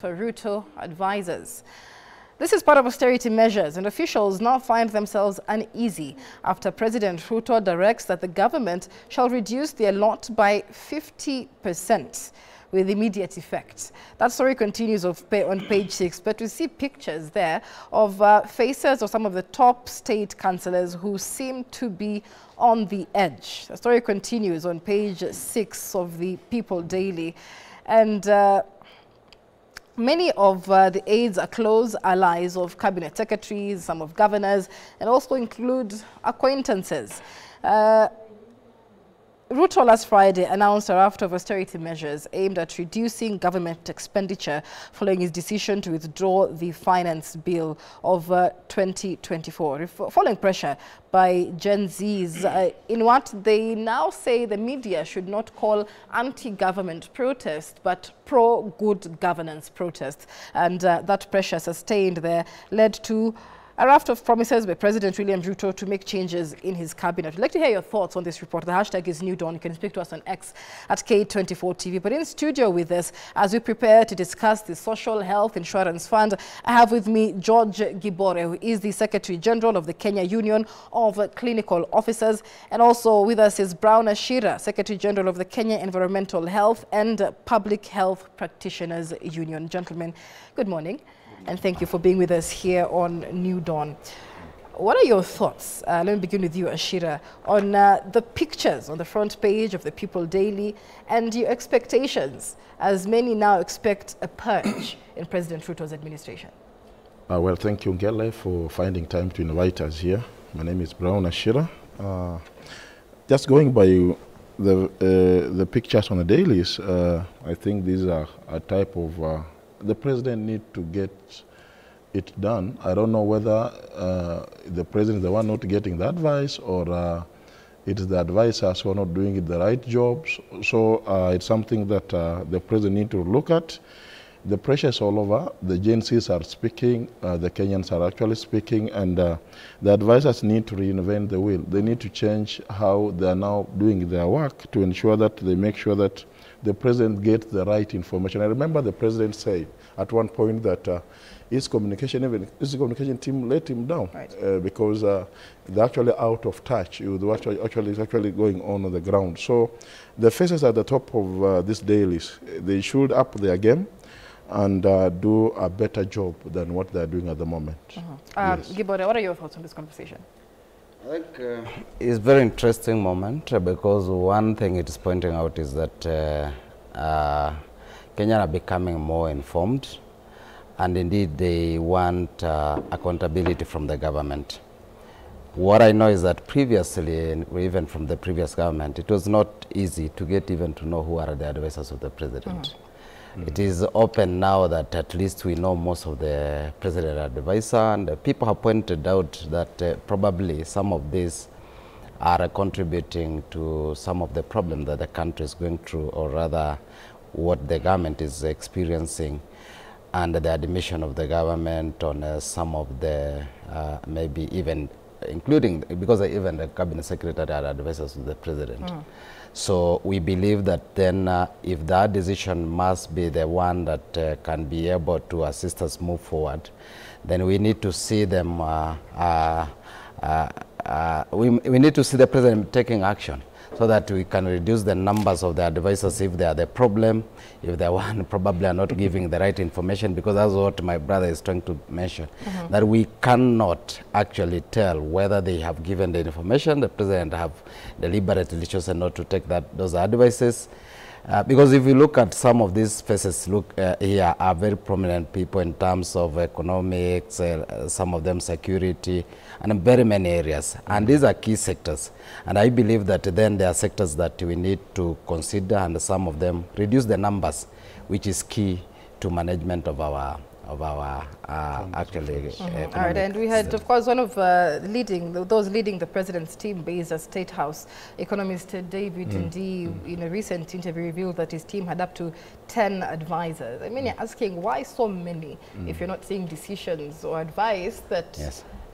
per Ruto advisors. This is part of austerity measures, and officials now find themselves uneasy after President Ruto directs that the government shall reduce their lot by 50% with immediate effect. That story continues on page 6, but we see pictures there of faces of some of the top state councillors who seem to be on the edge. The story continues on page 6 of the People Daily, and many of the aides are close allies of cabinet secretaries, some of governors, and also include acquaintances. Ruto last Friday announced a raft of austerity measures aimed at reducing government expenditure following his decision to withdraw the finance bill of 2024, following pressure by Gen Zs in what they now say the media should not call anti-government protest, but pro-good governance protest. And that pressure sustained there led to a raft of promises by President William Ruto to make changes in his cabinet. We'd like to hear your thoughts on this report. The hashtag is New Dawn. You can speak to us on X at K24 TV. But in studio with us, as we prepare to discuss the Social Health Insurance Fund, I have with me George Gibore, who is the Secretary General of the Kenya Union of Clinical Officers. And also with us is Brown Ashira, Secretary General of the Kenya Environmental Health and Public Health Practitioners Union. Gentlemen, good morning. And thank you for being with us here on New Dawn. What are your thoughts, let me begin with you, Ashira, on the pictures on the front page of the People Daily and your expectations, as many now expect a purge in President Ruto's administration? Well, thank you, Ngele, for finding time to invite us here. My name is Brown Ashira. Just going by the pictures on the dailies, I think these are a type of the president need to get it done. I don't know whether the president is the one not getting the advice, or it's the advisors who are not doing it the right jobs. So it's something that the president need to look at. The pressure is all over. The Gen Zs are speaking, the Kenyans are actually speaking, and the advisors need to reinvent the wheel. They need to change how they are now doing their work to ensure that they make sure that the president gets the right information. I remember the president said at one point that his communication team let him down, right, because they're actually out of touch with what is actually going on the ground. So the faces at the top of these dailies, they should up their game and do a better job than what they're doing at the moment. Yes. Gibore, what are your thoughts on this conversation? I think it's a very interesting moment because one thing it is pointing out is that Kenyans are becoming more informed, and indeed they want accountability from the government. What I know is that previously, even from the previous government, it was not easy to get even to know who are the advisors of the president. It is open now that at least we know most of the president advisor, and people have pointed out that probably some of these are contributing to some of the problems that the country is going through, or rather what the government is experiencing, and the admission of the government on some of the maybe even including, because even the cabinet secretary are advisors of the president. So we believe that then if that decision must be the one that can be able to assist us move forward, then we need to see them, we need to see the president taking action so that we can reduce the numbers of the advisors if they are the problem, if they one probably are not giving the right information, because that's what my brother is trying to mention, that we cannot actually tell whether they have given the information, the president have deliberately chosen not to take those advices. Because if you look at some of these faces, here are very prominent people in terms of economics, some of them security, and in very many areas. And these are key sectors. And I believe that then there are sectors that we need to consider, and some of them reduce the numbers, which is key to management of our actually. All right, and we had, of course, one of those leading the president's team based at State House, economist David Ndii, in a recent interview revealed that his team had up to 10 advisors. I mean, you're asking why so many if you're not seeing decisions or advice that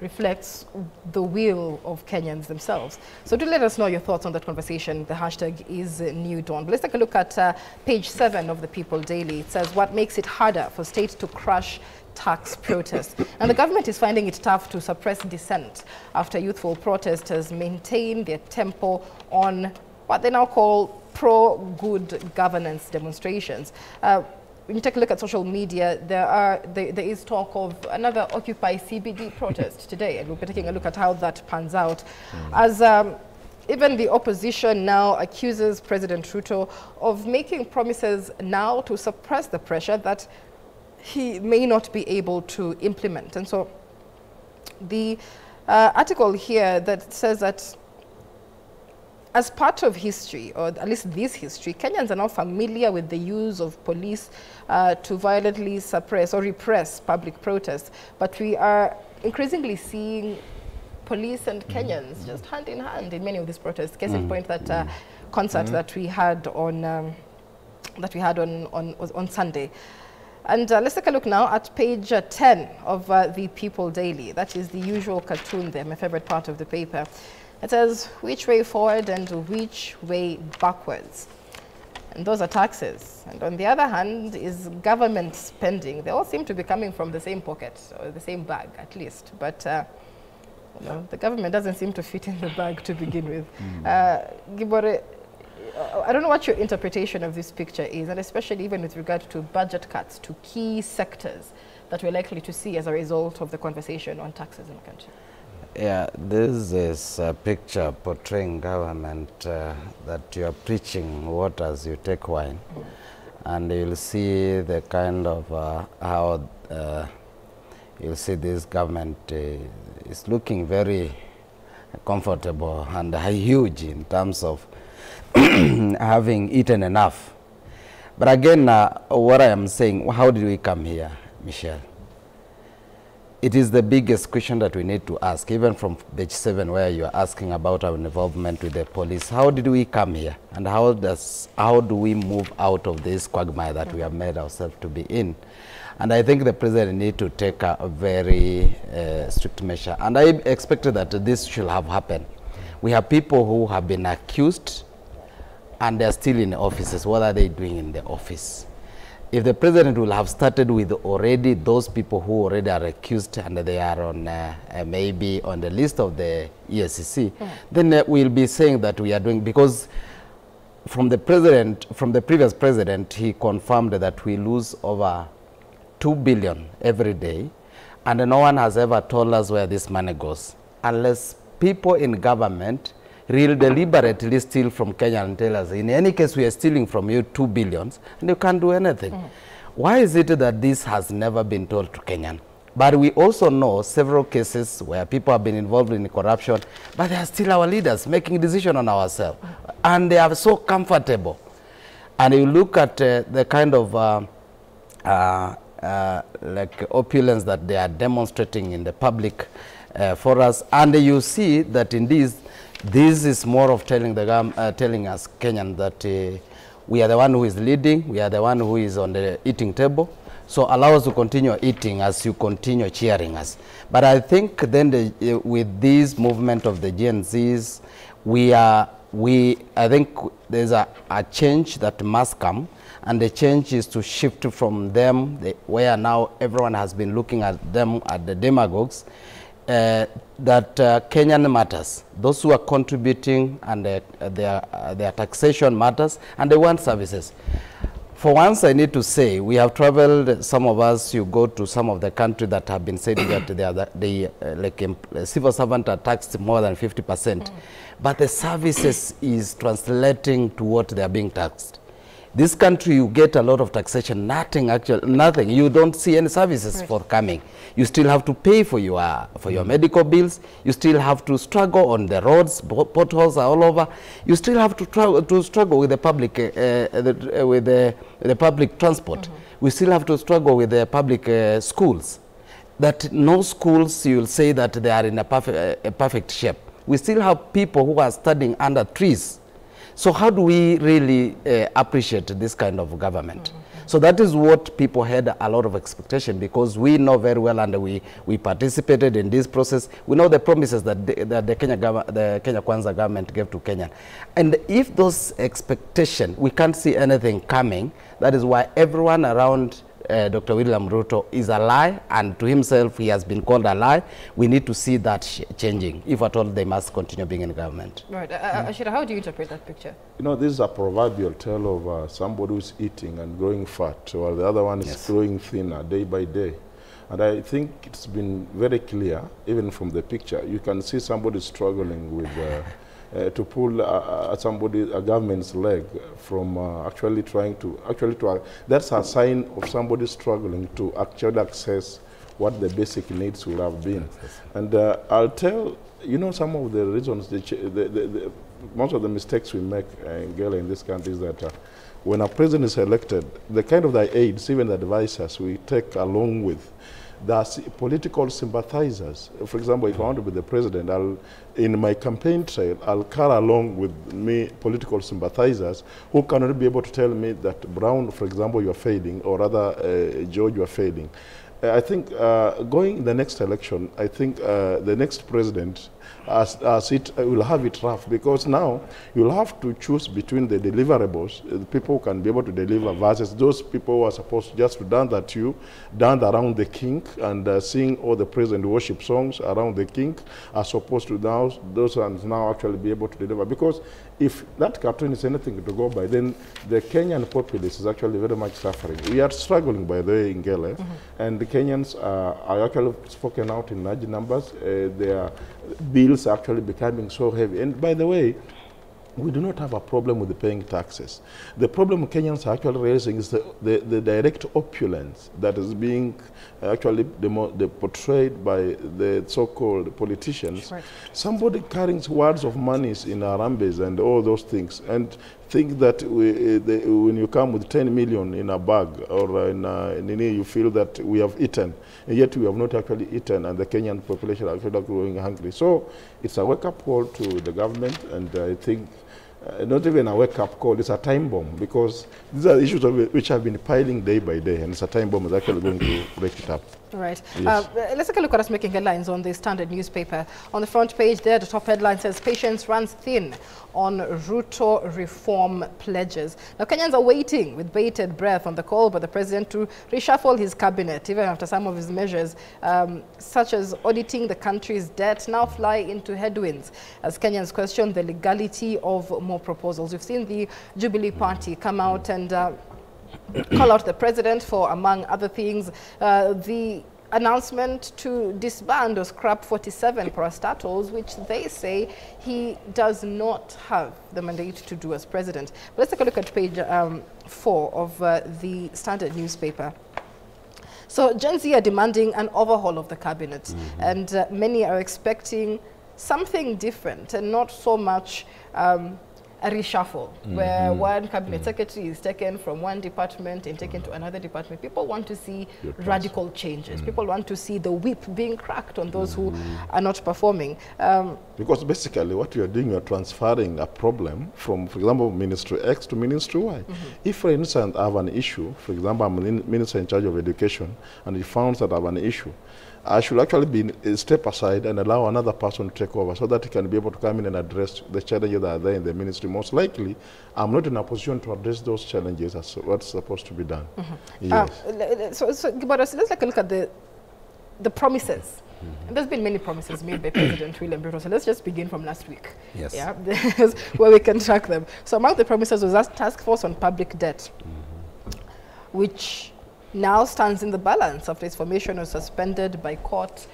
reflects the will of Kenyans themselves. So do let us know your thoughts on that conversation. The hashtag is New Dawn. But let's take a look at page 7 of the People Daily. It says, what makes it harder for states to crush tax protests? And the government is finding it tough to suppress dissent after youthful protesters maintain their tempo on what they now call pro-good governance demonstrations. When you take a look at social media, there is talk of another Occupy CBD protest today, and we'll be taking a look at how that pans out. As even the opposition now accuses President Ruto of making promises now to suppress the pressure that he may not be able to implement. And so the article here that says that as part of history, or at least this history, Kenyans are now familiar with the use of police to violently suppress or repress public protests. But we are increasingly seeing police and Kenyans just hand in hand in many of these protests. Case in point, that concert that we had on Sunday. And let's take a look now at page 10 of the People Daily. That is the usual cartoon there, my favorite part of the paper. It says, which way forward and which way backwards? And those are taxes. And on the other hand is government spending. They all seem to be coming from the same pocket, or the same bag at least. But you know, the government doesn't seem to fit in the bag to begin with. Gibore, I don't know what your interpretation of this picture is, and especially even with regard to budget cuts to key sectors that we're likely to see as a result of the conversation on taxes in the country. Yeah, this is a picture portraying government that you are preaching water as you take wine. And you'll see the kind of how you'll see this government is looking very comfortable and huge in terms of having eaten enough. But again, what I am saying, how did we come here, Michelle? It is the biggest question that we need to ask, even from page 7 where you are asking about our involvement with the police. How did we come here, and how do we move out of this quagmire that we have made ourselves to be in? And I think the president needs to take a very strict measure. And I expected that this should have happened. We have people who have been accused and they're still in the offices. What are they doing in the office? If the president will have started with already those people who already are accused and they are on maybe on the list of the ESCC, then we'll be saying that we are doing, because from the previous president, he confirmed that we lose over 2 billion every day, and no one has ever told us where this money goes, unless people in government really deliberately steal from Kenya and tell us, in any case, we are stealing from you 2 billion, and you can't do anything. Why is it that this has never been told to Kenyan? But we also know several cases where people have been involved in corruption, but they are still our leaders making decisions on ourselves. And they are so comfortable. And you look at the kind of like opulence that they are demonstrating in the public for us, and you see that in this is more of telling us Kenyan that we are the one who is leading, we are the one who is on the eating table. So allow us to continue eating as you continue cheering us. But I think then with this movement of the Gen Zs, I think there's a change that must come, and the change is to shift from them, where now everyone has been looking at them, at the demagogues, that Kenyan matters. Those who are contributing, and their taxation matters, and they want services. For once, I need to say, we have traveled, some of us, you go to some of the countries that have been saying that civil servants are taxed more than 50%, but the services is translating to what they are being taxed. This country, you get a lot of taxation, nothing. You don't see any services forthcoming. You still have to pay for your medical bills. You still have to struggle on the roads. Potholes are all over. You still have to struggle with the public with the public transport. We still have to struggle with the public schools. That no schools, you'll say that they are in a perfect shape. We still have people who are studying under trees. So how do we really appreciate this kind of government? So that is what people had a lot of expectation, because we know very well, and we participated in this process. We know the promises that the Kenya Kwanza government gave to Kenya. And if those expectations, we can't see anything coming, that is why everyone around Dr. William Ruto is a lie, and to himself he has been called a lie. We need to see that changing, if at all they must continue being in government. Right. Ashira, how do you interpret that picture? You know, this is a proverbial tale of somebody who's eating and growing fat, while the other one is growing thinner day by day. And I think it's been very clear, even from the picture, you can see somebody struggling with to pull a government's leg from actually trying to, that's a sign of somebody struggling to actually access what the basic needs will have been. And I'll tell, you know, some of the reasons, most of the mistakes we make in this country is that when a president is elected, the kind of the aides, even the advisors we take along with, the political sympathizers. For example, if I want to be the president, in my campaign trail, I'll carry along with me political sympathizers who cannot be able to tell me that Brown, for example, you are failing, or rather George, you are failing. I think going the next election, I think the next president will have it rough, because now you'll have to choose between the deliverables, the people who can be able to deliver, versus those people who are supposed to just to dance around the king and sing all the praise and worship songs around the king, are supposed to those ones now actually be able to deliver. Because if that cartoon is anything to go by, then the Kenyan populace is actually very much suffering. We are struggling, by the way, in Ngele, and the Kenyans are actually spoken out in large numbers. Their bills are actually becoming so heavy. And by the way, we do not have a problem with paying taxes. The problem Kenyans are actually raising is the direct opulence that is being actually portrayed by the so-called politicians. Right. Somebody carrying words of monies in Arambes and all those things, and think that when you come with 10 million in a bag or you feel that we have eaten, and yet we have not actually eaten, and the Kenyan population are actually growing hungry. So it's a wake-up call to the government, and I think not even a wake-up call, it's a time bomb, because these are issues which have been piling day by day, and it's a time bomb that's actually going to break it up. Right. Yes. Let's take a look at us making headlines on the Standard newspaper. On the front page there, the top headline says, patience runs thin on Ruto reform pledges. Now, Kenyans are waiting with bated breath on the call by the president to reshuffle his cabinet, even after some of his measures, such as auditing the country's debt, now fly into headwinds, as Kenyans question the legality of more proposals. We've seen the Jubilee Party come out and call out the president for, among other things, the announcement to disband or scrap 47 parastatals, which they say he does not have the mandate to do as president. But let's take a look at page 4 of the Standard newspaper. So Gen Z are demanding an overhaul of the cabinet, and many are expecting something different and not so much a reshuffle, where one cabinet secretary is taken from one department and taken to another department. People want to see radical changes. People want to see the whip being cracked on those who are not performing. Because basically what you are doing, you are transferring a problem from, for example, Ministry X to Ministry Y. If, for instance, I have an issue, for example, I'm a minister in charge of education, and he found that I have an issue, I should actually step aside and allow another person to take over, so that he can be able to come in and address the challenges that are there in the ministry. Most likely, I'm not in a position to address those challenges as what's supposed to be done. Yes. But let's take a look at the promises. There's been many promises made by President William Ruto. So let's just begin from last week. Yes. Yeah, where we can track them. So among the promises was that task force on public debt, which now stands in the balance after its formation was suspended by court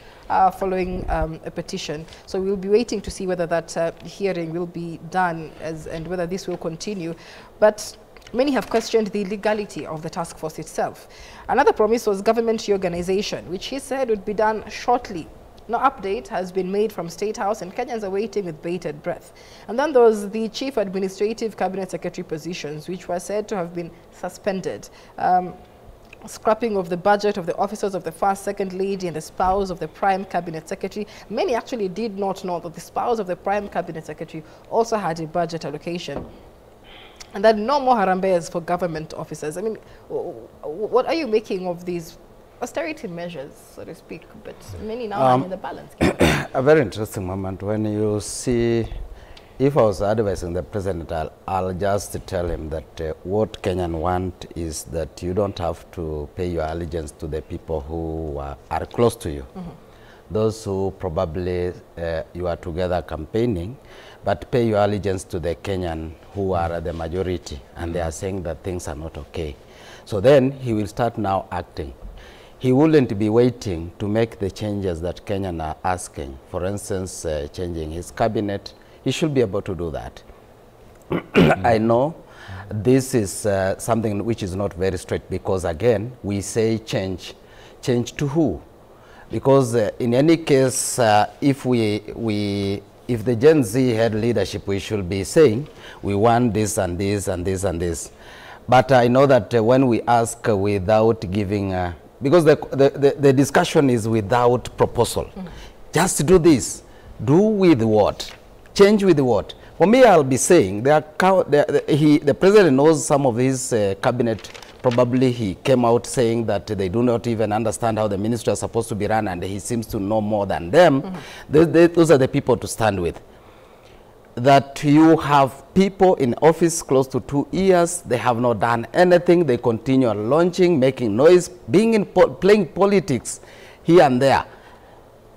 following a petition. So we'll be waiting to see whether that hearing will be done and whether this will continue. But many have questioned the legality of the task force itself. Another promise was government reorganization, which he said would be done shortly. No update has been made from State House, and Kenyans are waiting with bated breath. And then there was the chief administrative cabinet secretary positions, which were said to have been suspended. Scrapping of the budget of the officers of the first, second lady, and the spouse of the prime cabinet secretary. Many actually did not know that the spouse of the prime cabinet secretary also had a budget allocation. And then no more harambeas for government officers. I mean, what are you making of these austerity measures, so to speak, but many now are in the balance? A very interesting moment when you see, if I was advising the president, I'll just tell him that what Kenyan want is that you don't have to pay your allegiance to the people who are close to you. Those who probably you are together campaigning, but pay your allegiance to the Kenyan who are the majority, and they are saying that things are not okay. So then he will start now acting. He wouldn't be waiting to make the changes that Kenyan are asking. For instance, changing his cabinet. He should be able to do that. I know this is something which is not very straight, because again, we say change. Change to who? Because in any case, if the Gen Z had leadership, we should be saying, we want this and this and this and this. But I know that when we ask without giving, because the discussion is without proposal. Just do this. Do with what? Change with what? For me, I'll be saying, the president knows some of his cabinet. Probably he came out saying that they do not even understand how the ministry is supposed to be run, and he seems to know more than them. Those are the people to stand with. That you have people in office close to 2 years, they have not done anything, they continue launching, making noise, playing politics here and there.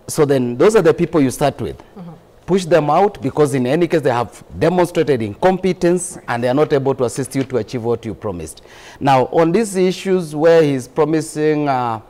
So then those are the people you start with. Push them out, because in any case they have demonstrated incompetence and they are not able to assist you to achieve what you promised. Now, on these issues where he's promising a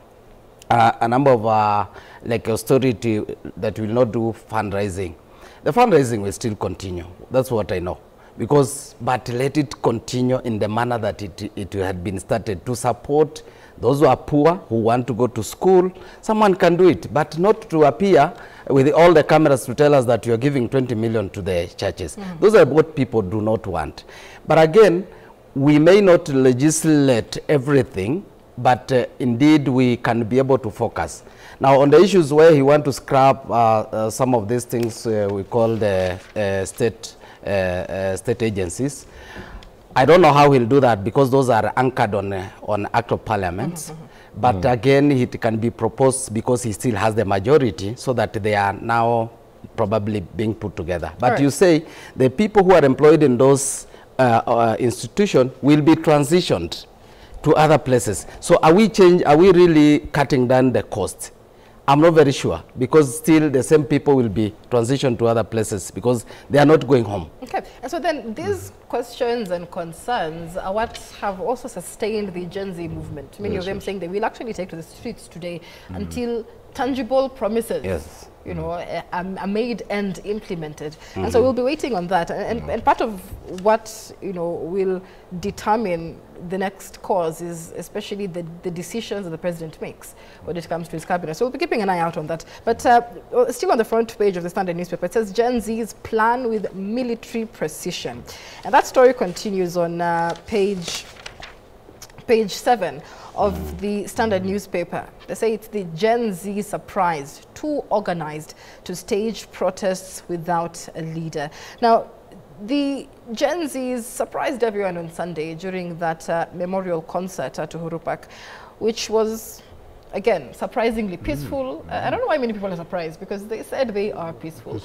number of like austerity that will not do fundraising, the fundraising will still continue. That's what I know. But let it continue in the manner that it had been started, to support those who are poor, who want to go to school. Someone can do it, but not to appear with all the cameras to tell us that you are giving 20 million to the churches. Those are what people do not want. But again, we may not legislate everything, but indeed we can be able to focus. Now, on the issues where he wants to scrap some of these things we call the state agencies, I don't know how he'll do that, because those are anchored on Act of Parliament. But again, it can be proposed because he still has the majority, so that they are now probably being put together. But you say the people who are employed in those institutions will be transitioned to other places. So are we really cutting down the cost? I'm not very sure, because still the same people will be transitioned to other places because they are not going home. Okay, and so then these questions and concerns are what have also sustained the Gen Z movement. Many of them saying they will actually take to the streets today until tangible promises, you know, are made and implemented. And so we'll be waiting on that. And part of what, you know, will determine the next course is especially the decisions that the president makes when it comes to his cabinet. So we'll be keeping an eye out on that. But still on the front page of the Standard newspaper, it says Gen Z's plan with military precision. And that story continues on page 7 of the Standard newspaper. They say it's the Gen Z surprised, too organized to stage protests without a leader. Now, the Gen Zs surprised everyone on Sunday during that memorial concert at Uhuru Park, which was, again, surprisingly peaceful. I don't know why many people are surprised, because they said they are peaceful.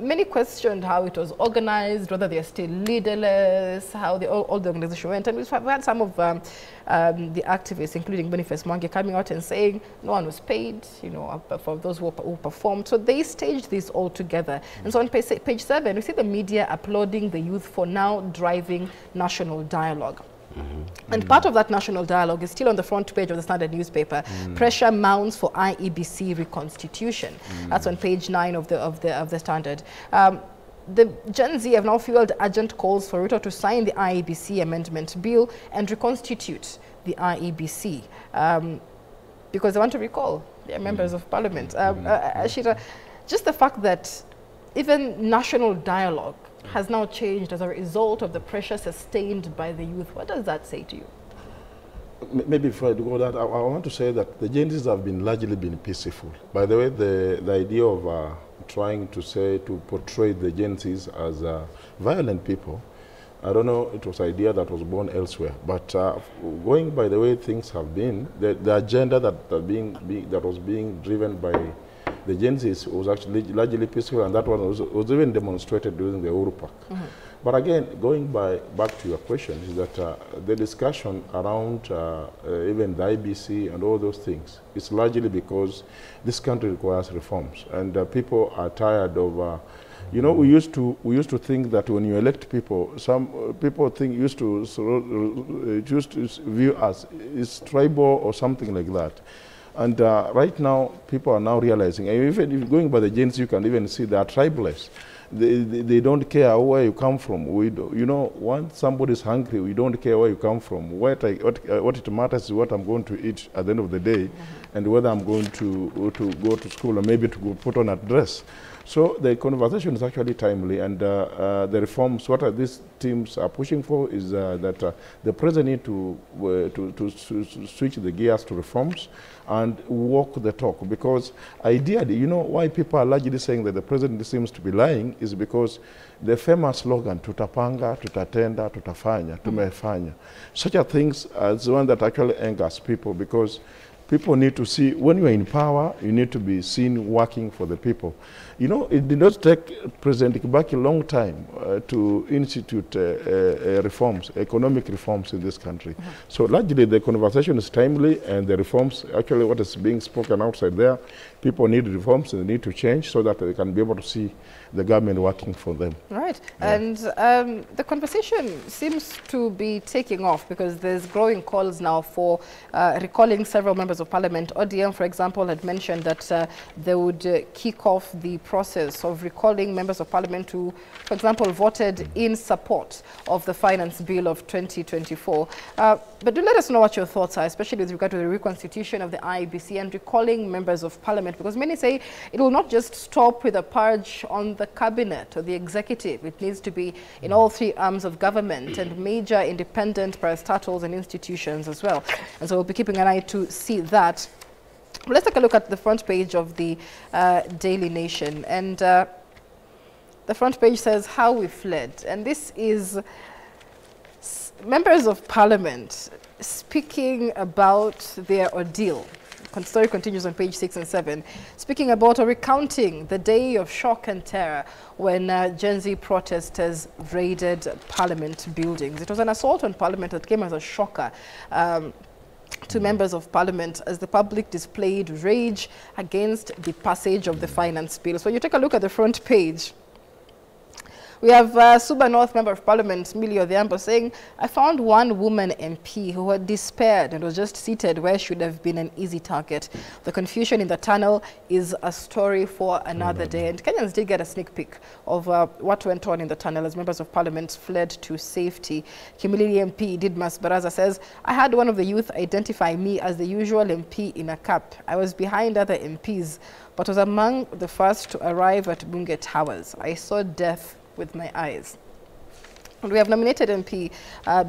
Many questioned how it was organized, whether they're still leaderless, how all the organization went. And we had some of the activists, including Boniface Mwangi, coming out and saying no one was paid, you know, for those who performed. So they staged this all together. And so on page 7, we see the media applauding the youth for now driving national dialogue. And part of that national dialogue is still on the front page of the Standard newspaper. Pressure mounts for IEBC reconstitution. That's on page 9 of the Standard. The Gen Z have now fueled urgent calls for Ruto to sign the IEBC amendment bill and reconstitute the IEBC because they want to recall their members of parliament. Ashira, just the fact that even national dialogue has now changed as a result of the pressure sustained by the youth. What does that say to you? Maybe before I do that, I want to say that the Gen Zs have largely been peaceful. By the way, the idea of trying to portray the Gen Zs as violent people, I don't know, it was an idea that was born elsewhere. But going by the way things have been, the agenda that was being driven by the Gen Zs was actually largely peaceful, and that one was even demonstrated during the Uhuru Park. But again, going back to your question, is that the discussion around even the IBC and all those things is largely because this country requires reforms, and people are tired of. You know, we used to think that when you elect people, some people used to view us as tribal or something like that. And right now, people are now realizing, even if going by the genes, you can even see they are tribalists. They don't care where you come from. You know, once somebody is hungry, we don't care where you come from. What it matters is what I'm going to eat at the end of the day, and whether I'm going to go to school or maybe to go put on a dress. So the conversation is actually timely, and the reforms, what these teams are pushing for is that the president need to switch the gears to reforms and walk the talk. Because ideally, you know, why people are largely saying that the president seems to be lying is because the famous slogan, tutapanga, tutatenda, tutafanya, tumefanya. Such a things as one that actually angers people, because people need to see, when you are in power, you need to be seen working for the people. You know, it did not take President Kibaki a long time to institute reforms, economic reforms in this country. So largely the conversation is timely, and the reforms, actually what is being spoken outside there, people need reforms and they need to change so that they can be able to see the government working for them. Right. Yeah. And the conversation seems to be taking off, because there's growing calls now for recalling several members of parliament. ODM, for example, had mentioned that they would kick off the process of recalling members of parliament who, for example, voted in support of the finance bill of 2024. But do let us know what your thoughts are, especially with regard to the reconstitution of the IEBC and recalling members of parliament, because many say it will not just stop with a purge on the cabinet or the executive. It needs to be in all three arms of government and major independent parastatals and institutions as well. And so we'll be keeping an eye to see that. Let's take a look at the front page of the Daily Nation. And the front page says, how we fled. And this is members of parliament speaking about their ordeal. The story continues on page 6 and 7, speaking about or recounting the day of shock and terror when Gen Z protesters raided parliament buildings. It was an assault on parliament that came as a shocker to members of parliament as the public displayed rage against the passage of the finance bill. So you take a look at the front page. We have Suba North Member of Parliament, Millie Odhiambo, saying, I found one woman MP who had despaired and was just seated where should have been an easy target. The confusion in the tunnel is a story for another day. And Kenyans did get a sneak peek of what went on in the tunnel as members of parliament fled to safety. Kimilili MP Didmas Baraza says, I had one of the youth identify me as the usual MP in a cap. I was behind other MPs, but was among the first to arrive at Bunge Towers. I saw death with my eyes. And we have nominated MP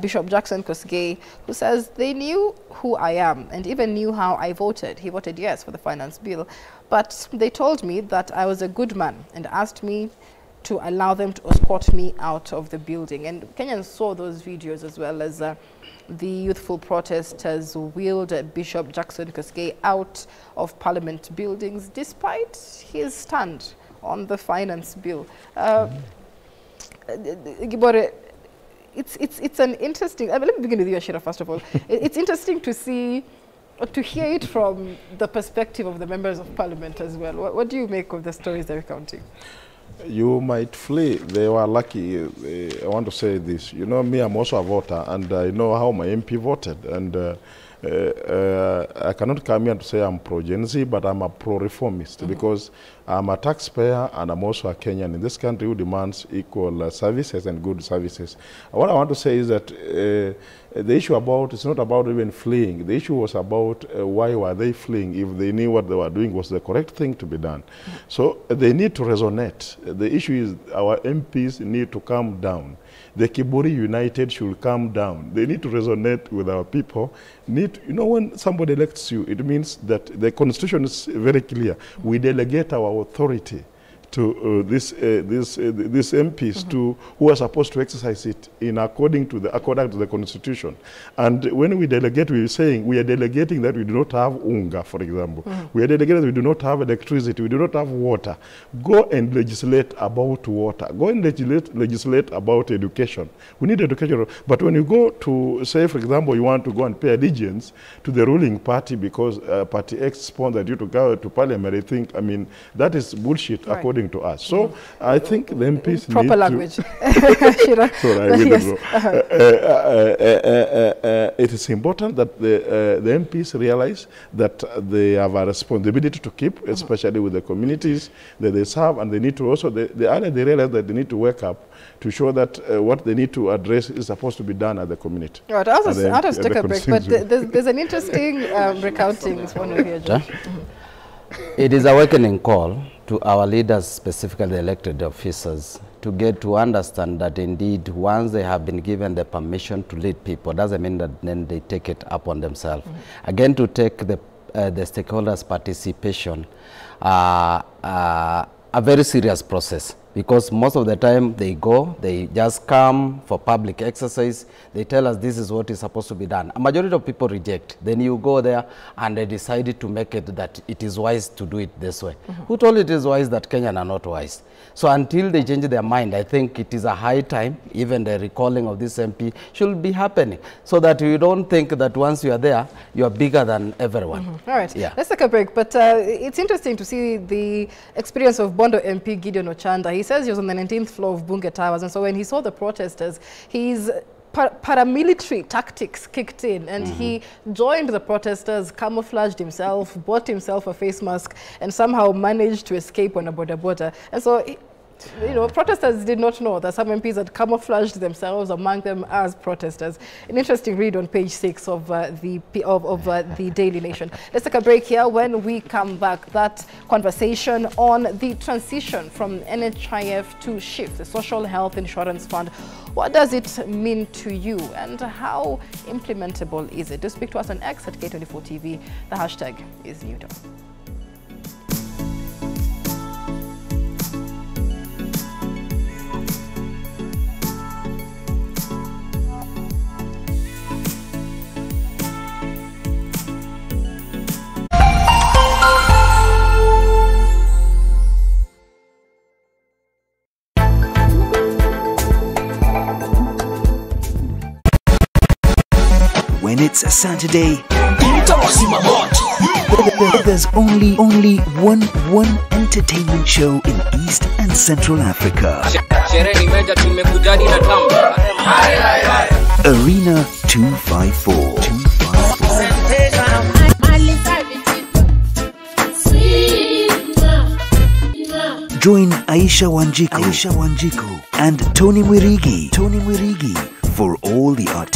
Bishop Jackson Kosgei, who says they knew who I am and even knew how I voted. He voted yes for the finance bill, but they told me that I was a good man and asked me to allow them to escort me out of the building. And Kenyans saw those videos as well as the youthful protesters wheeled Bishop Jackson Kosgei out of parliament buildings despite his stand on the finance bill. Gibore, it's an interesting, let me begin with you, Ashira, first of all. It's interesting to see, to hear it from the perspective of the members of parliament as well. What do you make of the stories they're recounting? You might flee. They were lucky. I want to say this. You know, me, I'm also a voter, and I know how my MP voted. And I cannot come here to say I'm pro-Gen Z, but I'm a pro-reformist because I'm a taxpayer and I'm also a Kenyan in this country who demands equal services and good services. What I want to say is that the issue about, it's not about even fleeing. The issue was about why were they fleeing if they knew what they were doing was the correct thing to be done. So they need to resonate. The issue is our MPs need to calm down. The Kiburi United should calm down. They need to resonate with our people. You know, when somebody elects you, it means that the constitution is very clear. We delegate our authority to these MPs who are supposed to exercise it according to the constitution. And when we delegate, we are saying we are delegating that we do not have unga, for example. We are delegating that we do not have electricity, we do not have water. Go and legislate about water. Go and legislate about education. We need education. But when you go to, say, for example, you want to go and pay allegiance to the ruling party because Party X sponsored you to go to parliament, I think, I mean, that is bullshit according to us. So I think the MPs proper need language. It is important that the MPs realize that they have a responsibility to keep, especially with the communities that they serve, and they need to also, they realize that they need to wake up to show that what they need to address is supposed to be done at the community. Right, I'll just take a break, but there's an interesting recounting. One of your It is a awakening call to our leaders, specifically the elected officers, to get to understand that indeed once they have been given the permission to lead people, doesn't mean that then they take it upon themselves. Again, to take the stakeholders' participation, a very serious process. Because most of the time they just come for public exercise, they tell us this is what is supposed to be done. A majority of people reject. Then you go there and they decided to make it that it is wise to do it this way. Who told it is wise that Kenyans are not wise? So until they change their mind, I think it is a high time, even the recalling of this MP should be happening, so that you don't think that once you are there, you are bigger than everyone. All right, let's take a break. But it's interesting to see the experience of Bondo MP Gideon Ochanda. He says he was on the 19th floor of Bunge Towers, and so when he saw the protesters, his paramilitary tactics kicked in, and he joined the protesters, camouflaged himself, bought himself a face mask, and somehow managed to escape on a border. And so, you know, protesters did not know that some MPs had camouflaged themselves among them as protesters. An interesting read on page 6 of the Daily Nation. Let's take a break here. When we come back, that conversation on the transition from NHIF to SHIF, the Social Health Insurance Fund. What does it mean to you, and how implementable is it? Do speak to us on X at K24 TV. The hashtag is Newton. When it's a Saturday, there's only one entertainment show in East and Central Africa. Arena 254. Join Aisha Wanjiku and Tony Mwirigi for all the artistic